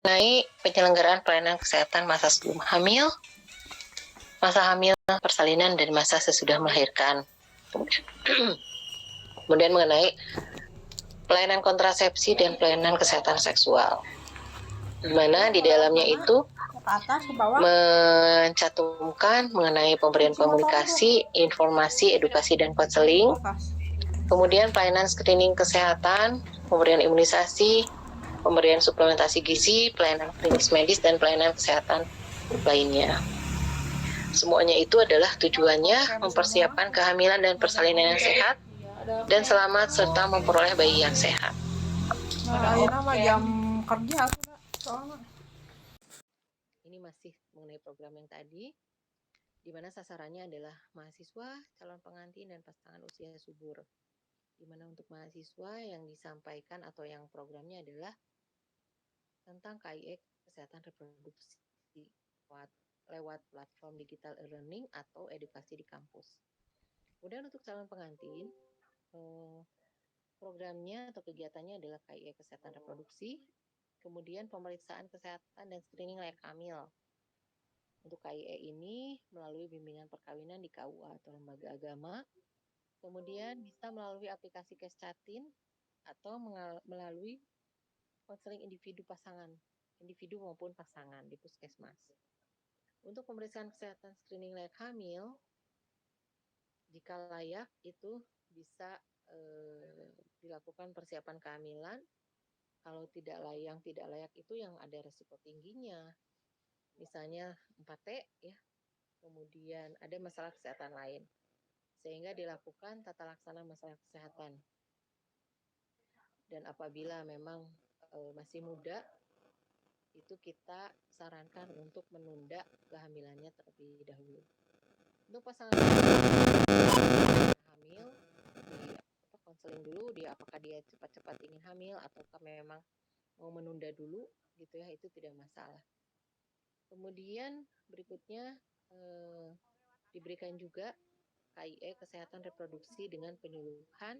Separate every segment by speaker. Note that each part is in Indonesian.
Speaker 1: mengenai penyelenggaraan pelayanan kesehatan masa sebelum hamil, masa hamil, persalinan, dan masa sesudah melahirkan. Kemudian mengenai pelayanan kontrasepsi dan pelayanan kesehatan seksual, di mana di dalamnya itu mencantumkan mengenai pemberian komunikasi, informasi, edukasi, dan konseling, kemudian pelayanan screening kesehatan, pemberian imunisasi, pemberian suplementasi gizi, pelayanan klinis medis, dan pelayanan kesehatan lainnya. Semuanya itu adalah tujuannya mempersiapkan kehamilan dan persalinan yang sehat dan selamat serta memperoleh bayi yang sehat.
Speaker 2: Jam kerja
Speaker 1: Ini masih mengenai program yang tadi, di mana sasarannya adalah mahasiswa, calon pengantin, dan pasangan usia subur. Di mana untuk mahasiswa yang disampaikan atau yang programnya adalah tentang KIE kesehatan reproduksi lewat platform digital e-learning atau edukasi di kampus. Kemudian untuk calon pengantin, programnya atau kegiatannya adalah KIE kesehatan reproduksi, kemudian pemeriksaan kesehatan dan screening layak hamil. Untuk KIE ini melalui bimbingan perkawinan di KUA atau lembaga agama, kemudian bisa melalui aplikasi Kescatin atau melalui konseling individu maupun pasangan di puskesmas. Untuk pemeriksaan kesehatan screening layak hamil, jika layak itu bisa dilakukan persiapan kehamilan. Kalau tidak layak itu yang ada resiko tingginya, misalnya 4T ya, kemudian ada masalah kesehatan lain, sehingga dilakukan tata laksana masalah kesehatan. Dan apabila memang masih muda, itu kita sarankan untuk menunda kehamilannya terlebih dahulu. Untuk pasangan hamil, di konseling dulu dia apakah dia cepat-cepat ingin hamil ataukah memang mau menunda dulu gitu ya, itu tidak masalah. Kemudian berikutnya diberikan juga KIE kesehatan reproduksi dengan penyuluhan,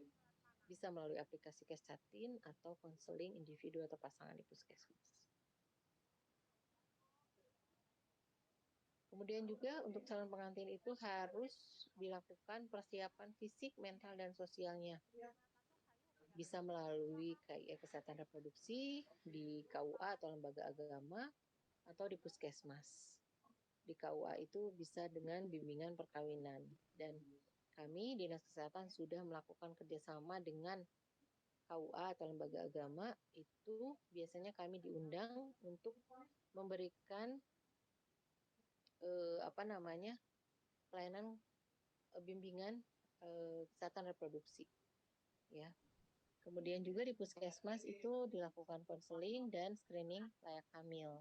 Speaker 1: bisa melalui aplikasi Kescatin atau konseling individu atau pasangan di puskesmas. Kemudian juga untuk calon pengantin itu harus dilakukan persiapan fisik, mental, dan sosialnya. Bisa melalui KIE kesehatan reproduksi di KUA atau lembaga agama atau di puskesmas. Di KUA itu bisa dengan bimbingan perkawinan. Dan kami Dinas Kesehatan sudah melakukan kerjasama dengan KUA atau lembaga agama, itu biasanya kami diundang untuk memberikan pelayanan bimbingan kesehatan reproduksi ya. Kemudian juga di puskesmas itu dilakukan konseling dan screening layak hamil.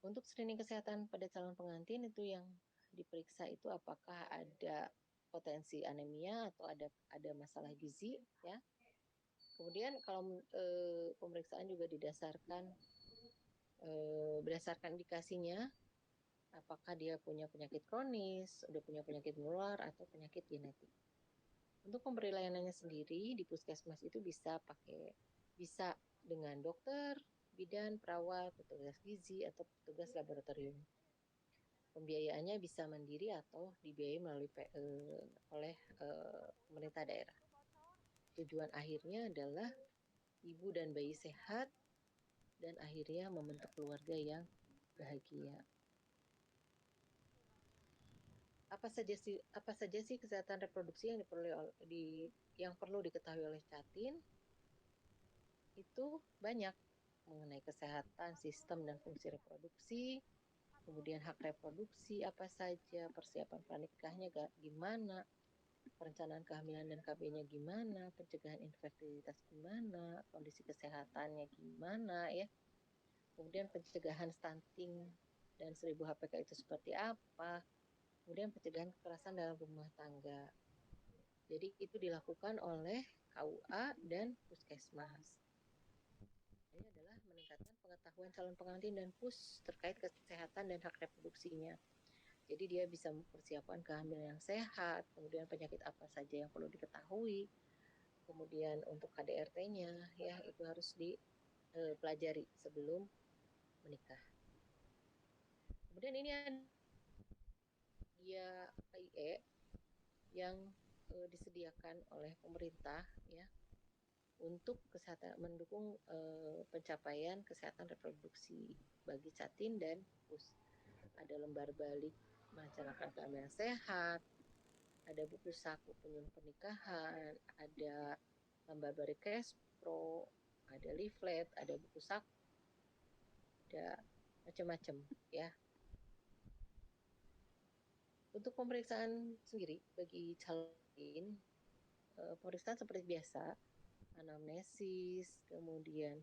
Speaker 1: Untuk screening kesehatan pada calon pengantin itu yang diperiksa itu apakah ada potensi anemia atau ada masalah gizi ya. Kemudian kalau pemeriksaan juga berdasarkan indikasinya, apakah dia punya penyakit kronis, udah punya penyakit menular atau penyakit genetik. Untuk pemberi layanannya sendiri di puskesmas itu bisa dengan dokter, bidan, perawat, petugas gizi atau petugas laboratorium. Pembiayaannya bisa mandiri atau dibiayai oleh pemerintah daerah. Tujuan akhirnya adalah ibu dan bayi sehat dan akhirnya membentuk keluarga yang bahagia. Apa saja sih kesehatan reproduksi yang perlu diketahui oleh Catin? Itu banyak, mengenai kesehatan, sistem dan fungsi reproduksi, kemudian hak reproduksi apa saja, persiapan pranikahnya gimana, perencanaan kehamilan dan KB-nya gimana, pencegahan infertilitas gimana, kondisi kesehatannya gimana ya, kemudian pencegahan stunting dan 1000 HPK itu seperti apa, kemudian pencegahan kekerasan dalam rumah tangga. Jadi itu dilakukan oleh KUA dan puskesmas. Ini adalah meningkatkan pengetahuan calon pengantin dan pus terkait kesehatan dan hak reproduksinya. Jadi dia bisa mempersiapkan kehamilan yang sehat, kemudian penyakit apa saja yang perlu diketahui, kemudian untuk KDRT-nya ya itu harus pelajari sebelum menikah. Kemudian ini ada dia KIE yang disediakan oleh pemerintah ya untuk kesehatan, mendukung pencapaian kesehatan reproduksi bagi catin dan pus. Ada lembar balik merencanakan kehamilan sehat, ada buku saku penyuluh pernikahan, ada lembar balik Pro, ada leaflet, ada buku saku, ada macam-macam ya. Untuk pemeriksaan sendiri bagi calon, pemeriksaan seperti biasa, anamnesis, kemudian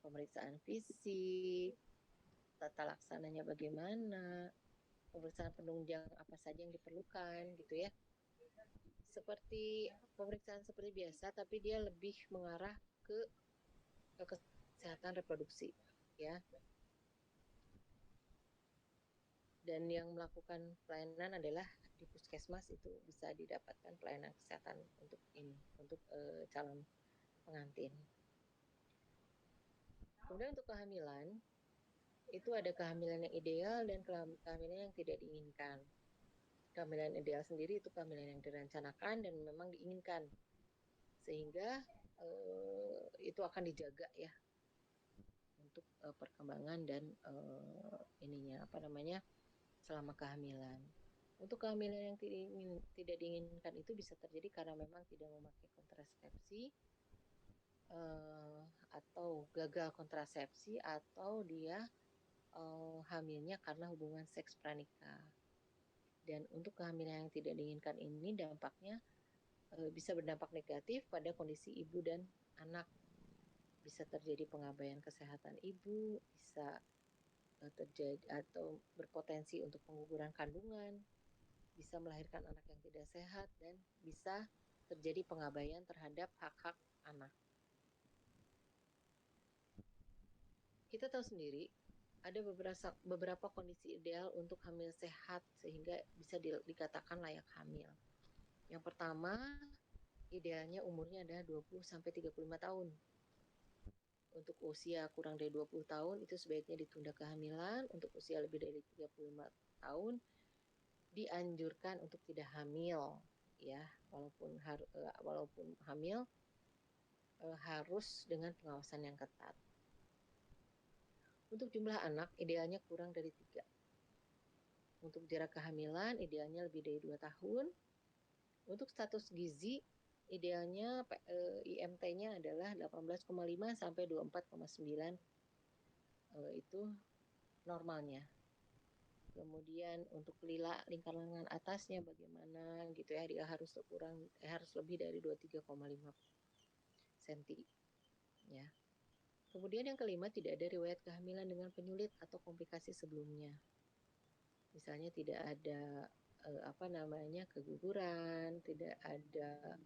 Speaker 1: pemeriksaan fisik, tata laksananya bagaimana, pemeriksaan penunjang apa saja yang diperlukan gitu ya. Seperti pemeriksaan seperti biasa, tapi dia lebih mengarah ke kesehatan reproduksi ya. Dan yang melakukan pelayanan adalah di puskesmas, itu bisa didapatkan pelayanan kesehatan untuk ini, untuk calon pengantin. Kemudian untuk kehamilan, itu ada kehamilan yang ideal dan kehamilan yang tidak diinginkan. Kehamilan ideal sendiri itu kehamilan yang direncanakan dan memang diinginkan, sehingga itu akan dijaga ya untuk perkembangan dan ininya apa namanya selama kehamilan. Untuk kehamilan yang tidak diinginkan itu bisa terjadi karena memang tidak memakai kontrasepsi atau gagal kontrasepsi, atau dia hamilnya karena hubungan seks pranikah. Dan untuk kehamilan yang tidak diinginkan ini dampaknya bisa berdampak negatif pada kondisi ibu dan anak. Bisa terjadi pengabaian kesehatan ibu, bisa terjadi atau berpotensi untuk pengguguran kandungan, bisa melahirkan anak yang tidak sehat, dan bisa terjadi pengabaian terhadap hak-hak anak. Kita tahu sendiri ada beberapa kondisi ideal untuk hamil sehat sehingga bisa dikatakan layak hamil. Yang pertama, idealnya umurnya adalah 20-35 tahun. Untuk usia kurang dari 20 tahun itu sebaiknya ditunda kehamilan. Untuk usia lebih dari 35 tahun dianjurkan untuk tidak hamil ya, walaupun hamil harus dengan pengawasan yang ketat. Untuk jumlah anak idealnya kurang dari 3. Untuk jarak kehamilan idealnya lebih dari 2 tahun. Untuk status gizi idealnya IMT-nya adalah 18,5 sampai 24,9 itu normalnya. Kemudian untuk lingkar lengan atasnya bagaimana gitu ya, dia harus lebih dari 23,5 cm ya. Kemudian yang kelima, tidak ada riwayat kehamilan dengan penyulit atau komplikasi sebelumnya. Misalnya tidak ada keguguran, tidak ada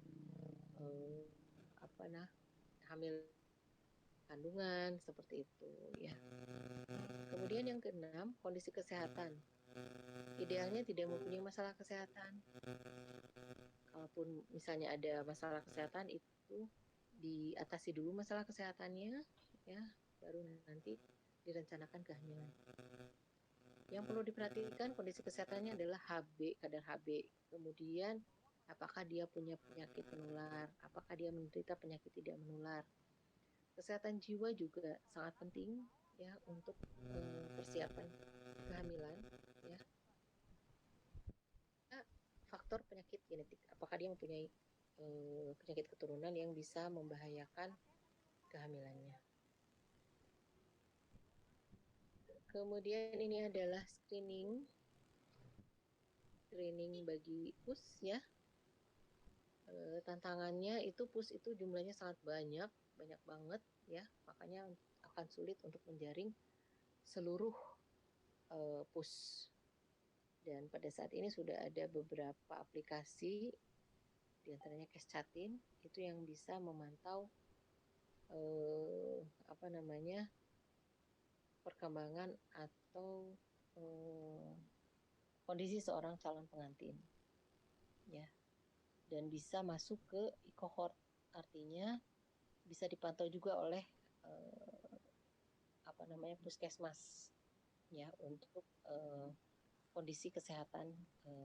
Speaker 1: hamil kandungan seperti itu ya. Kemudian yang keenam, kondisi kesehatan. Idealnya tidak mempunyai masalah kesehatan. Kalaupun misalnya ada masalah kesehatan, itu diatasi dulu masalah kesehatannya ya, baru nanti direncanakan kehamilan. Yang perlu diperhatikan kondisi kesehatannya adalah kadar HB. Kemudian apakah dia punya penyakit menular, apakah dia menderita penyakit tidak menular. Kesehatan jiwa juga sangat penting ya untuk persiapan kehamilan ya. Faktor penyakit genetik, apakah dia mempunyai penyakit keturunan yang bisa membahayakan kehamilannya. Kemudian ini adalah screening bagi pus ya. Tantangannya itu pus itu jumlahnya sangat banyak banget ya, makanya akan sulit untuk menjaring seluruh pus. Dan pada saat ini sudah ada beberapa aplikasi, diantaranya Kescatin, itu yang bisa memantau perkembangan atau kondisi seorang calon pengantin ya, dan bisa masuk ke cohort, artinya bisa dipantau juga oleh namanya puskesmas ya untuk kondisi kesehatan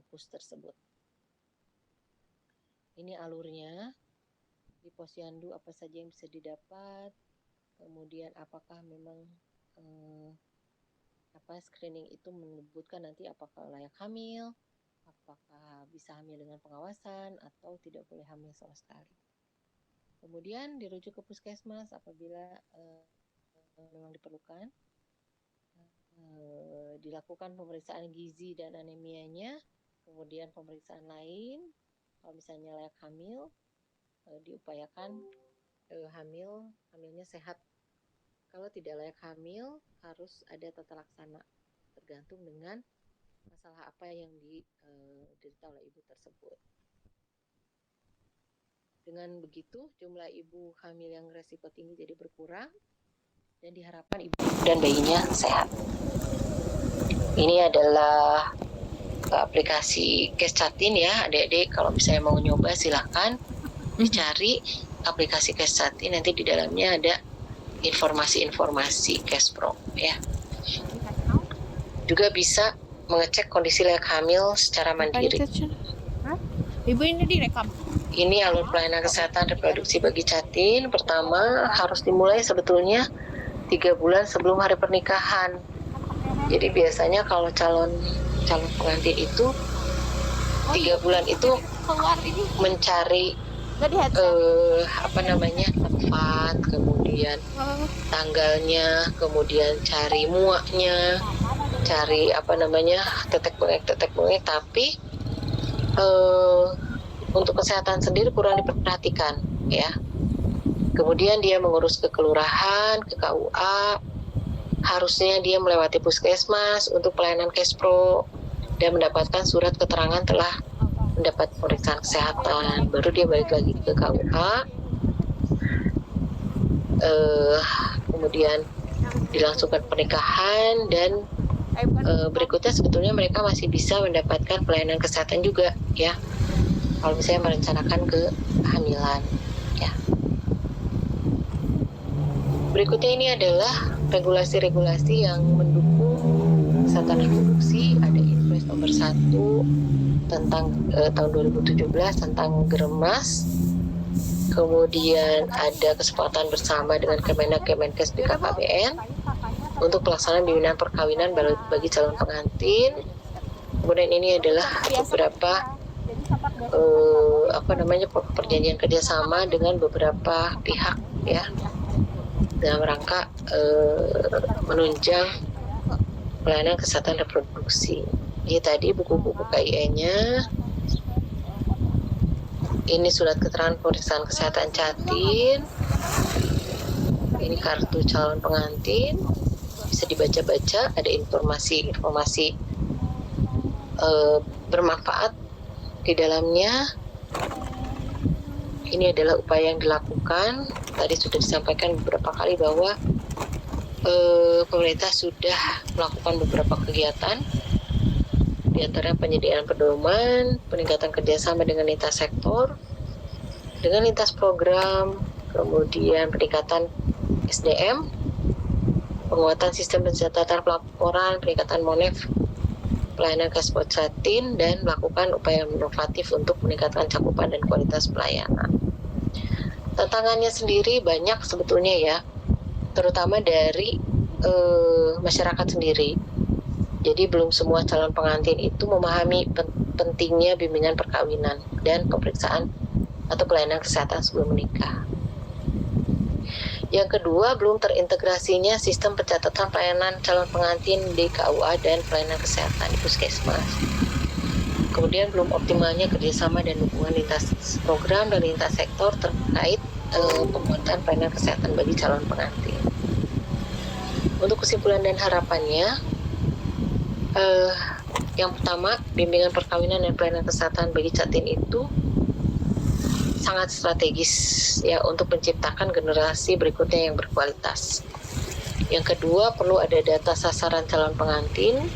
Speaker 1: pus tersebut. Ini alurnya. Di posyandu apa saja yang bisa didapat, kemudian apakah memang screening itu menyebutkan nanti apakah layak hamil, apakah bisa hamil dengan pengawasan atau tidak boleh hamil sama sekali. Kemudian dirujuk ke puskesmas apabila memang diperlukan. Dilakukan pemeriksaan gizi dan anemianya, kemudian pemeriksaan lain, kalau misalnya layak hamil, diupayakan hamilnya sehat. Kalau tidak layak hamil, harus ada tata laksana, tergantung dengan masalah apa yang diderita oleh ibu tersebut. Dengan begitu, jumlah ibu hamil yang resiko tinggi jadi berkurang, dan diharapkan ibu dan bayinya sehat. Ini adalah aplikasi Kescatin ya, adik-adik. Kalau misalnya mau nyoba, silahkan dicari aplikasi Kescatin. Nanti di dalamnya ada informasi-informasi Kespro ya. Juga bisa mengecek kondisi layak hamil secara mandiri.
Speaker 2: Ibu ini direkam.
Speaker 1: Ini alur pelayanan kesehatan reproduksi bagi Catin. Pertama, harus dimulai sebetulnya 3 bulan sebelum hari pernikahan. Jadi biasanya kalau calon pengantin itu 3 bulan itu mencari tempat, kemudian tanggalnya, kemudian cari muaknya, cari tetek bengek, tapi untuk kesehatan sendiri kurang diperhatikan ya. Kemudian dia mengurus ke kelurahan, ke KUA, harusnya dia melewati puskesmas untuk pelayanan Kespro dan mendapatkan surat keterangan telah mendapat pemeriksaan kesehatan, baru dia balik lagi ke KUA, kemudian dilangsungkan pernikahan, dan berikutnya sebetulnya mereka masih bisa mendapatkan pelayanan kesehatan juga ya, kalau misalnya merencanakan kehamilan ya. Berikutnya ini adalah regulasi-regulasi yang mendukung kesehatan reproduksi. Ada Inpres nomor 1 tentang tahun 2017 tentang geremas. Kemudian ada kesepakatan bersama dengan Kemenkes BKKBN untuk pelaksanaan bimbingan perkawinan bagi calon pengantin. Kemudian ini adalah beberapa perjanjian kerjasama dengan beberapa pihak ya, dalam rangka menunjang pelayanan kesehatan reproduksi. Jadi tadi buku-buku KIE-nya, ini surat keterangan pemeriksaan kesehatan Catin, ini kartu calon pengantin, bisa dibaca-baca, ada informasi bermanfaat di dalamnya. Ini adalah upaya yang dilakukan. Tadi sudah disampaikan beberapa kali bahwa pemerintah sudah melakukan beberapa kegiatan, di antara penyediaan pedoman, peningkatan kerjasama dengan lintas sektor, dengan lintas program, kemudian peningkatan SDM, penguatan sistem pencatatan pelaporan, peningkatan MONEF, pelayanan Kescatin, dan melakukan upaya inovatif untuk meningkatkan cakupan dan kualitas pelayanan. Tantangannya sendiri banyak sebetulnya ya, terutama dari masyarakat sendiri. Jadi belum semua calon pengantin itu memahami pentingnya bimbingan perkawinan dan pemeriksaan atau pelayanan kesehatan sebelum menikah. Yang kedua, belum terintegrasinya sistem pencatatan pelayanan calon pengantin di KUA dan pelayanan kesehatan di puskesmas. Kemudian belum optimalnya kerjasama dan dukungan lintas program dan lintas sektor terkait pembuatan pelayanan kesehatan bagi calon pengantin. Untuk kesimpulan dan harapannya, yang pertama, bimbingan perkawinan dan pelayanan kesehatan bagi Catin itu sangat strategis ya untuk menciptakan generasi berikutnya yang berkualitas. Yang kedua, perlu ada data sasaran calon pengantin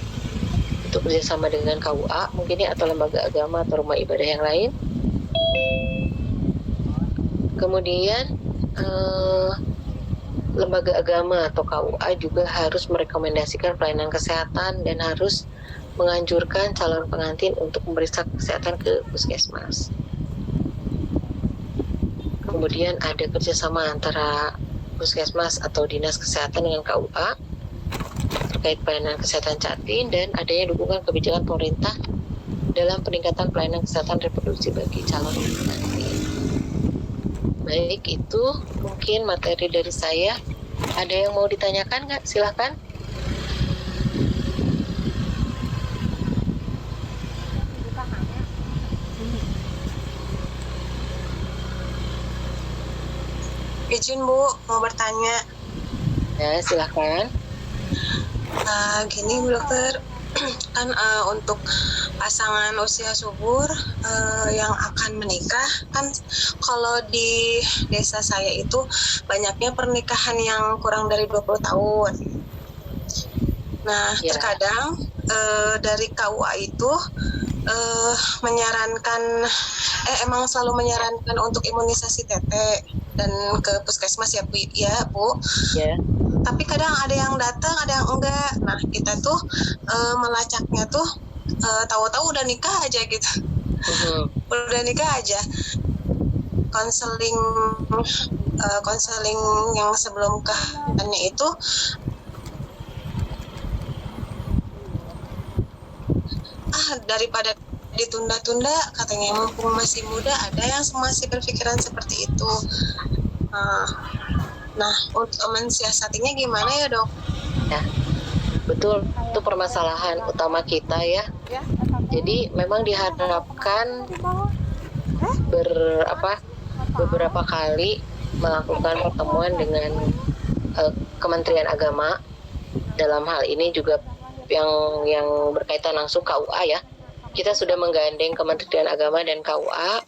Speaker 1: untuk kerjasama dengan KUA mungkin ya, atau lembaga agama atau rumah ibadah yang lain. Kemudian lembaga agama atau KUA juga harus merekomendasikan pelayanan kesehatan dan harus menganjurkan calon pengantin untuk memeriksa kesehatan ke puskesmas. Kemudian ada kerjasama antara puskesmas atau dinas kesehatan dengan KUA terkait pelayanan kesehatan Jatim dan adanya dukungan kebijakan pemerintah dalam peningkatan pelayanan kesehatan reproduksi bagi calon pengantin. Baik, itu mungkin materi dari saya. Ada yang mau ditanyakan nggak? Silahkan.
Speaker 3: Izin Bu, mau bertanya.
Speaker 1: Ya, silahkan.
Speaker 3: Gini Bu Dokter, kan untuk pasangan usia subur yang akan menikah, kan kalau di desa saya itu banyaknya pernikahan yang kurang dari 20 tahun. Nah,
Speaker 1: Ya.
Speaker 3: terkadang dari KUA itu menyarankan, emang selalu menyarankan untuk imunisasi tete dan ke puskesmas ya Bu.
Speaker 1: Ya.
Speaker 3: Tapi kadang ada yang datang, ada yang enggak. Nah, kita tuh melacaknya tuh tahu-tahu udah nikah aja gitu. Udah nikah aja. Konseling yang sebelum kehamilannya itu daripada ditunda-tunda, katanya mumpung masih muda, ada yang masih berpikiran seperti itu. Nah, untuk mensiasatinya gimana ya Dok?
Speaker 1: Ya, betul, itu permasalahan utama kita ya. Jadi memang diharapkan beberapa kali melakukan pertemuan dengan Kementerian Agama. Dalam hal ini juga yang berkaitan langsung KUA ya. Kita sudah menggandeng Kementerian Agama dan KUA